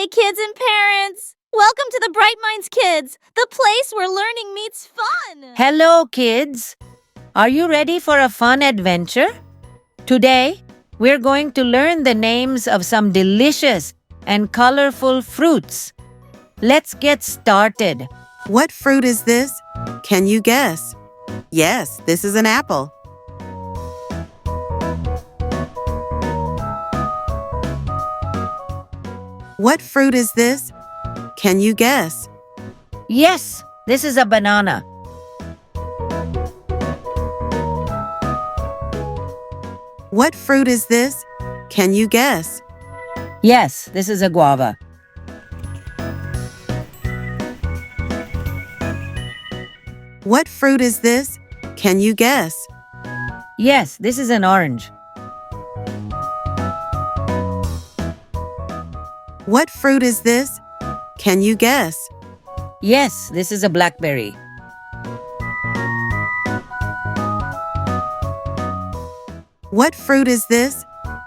Hey, kids and parents! Welcome to the Bright Minds Kids, the place where learning meets fun! Hello, kids! Are you ready for a fun adventure? Today, we're going to learn the names of some delicious and colorful fruits. Let's get started. What fruit is this? Can you guess? Yes, this is an apple. What fruit is this? Can you guess? Yes, this is a banana. What fruit is this? Can you guess? Yes, this is a guava. What fruit is this? Can you guess? Yes, this is an orange. What fruit is this? Can you guess? Yes, this is a blackberry. What fruit is this?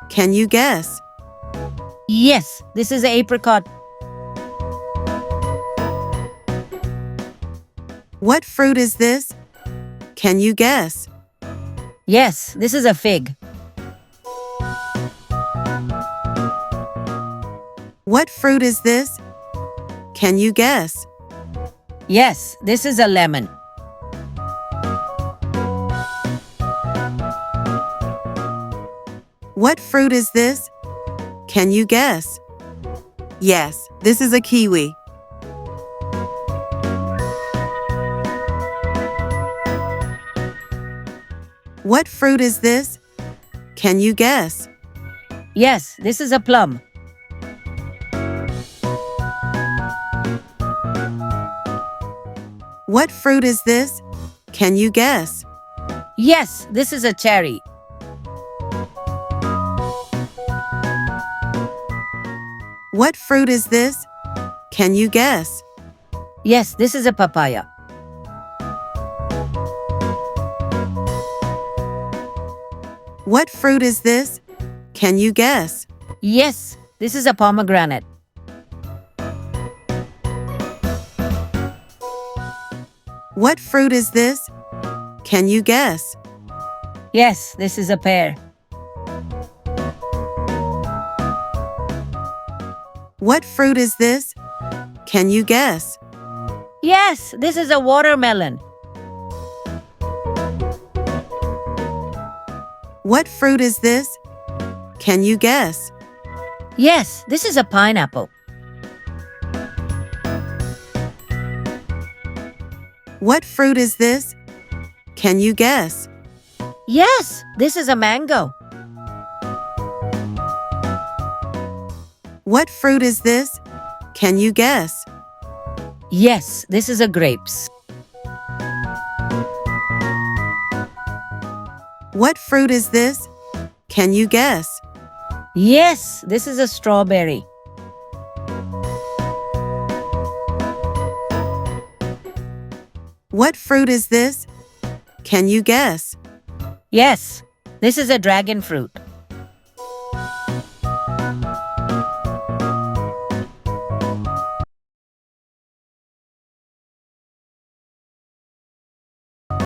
Can you guess? Yes, this is an apricot. What fruit is this? Can you guess? Yes, this is a fig. What fruit is this? Can you guess? Yes, this is a lemon. What fruit is this? Can you guess? Yes, this is a kiwi. What fruit is this? Can you guess? Yes, this is a plum. What fruit is this? Can you guess? Yes, this is a cherry. What fruit is this? Can you guess? Yes, this is a papaya. What fruit is this? Can you guess? Yes, this is a pomegranate. What fruit is this? Can you guess? Yes, this is a pear. What fruit is this? Can you guess? Yes, this is a watermelon. What fruit is this? Can you guess? Yes, this is a pineapple. What fruit is this? Can you guess? Yes, this is a mango. What fruit is this? Can you guess? Yes, this is a grapes. What fruit is this? Can you guess? Yes, this is a strawberry. What fruit is this? Can you guess? Yes, this is a dragon fruit.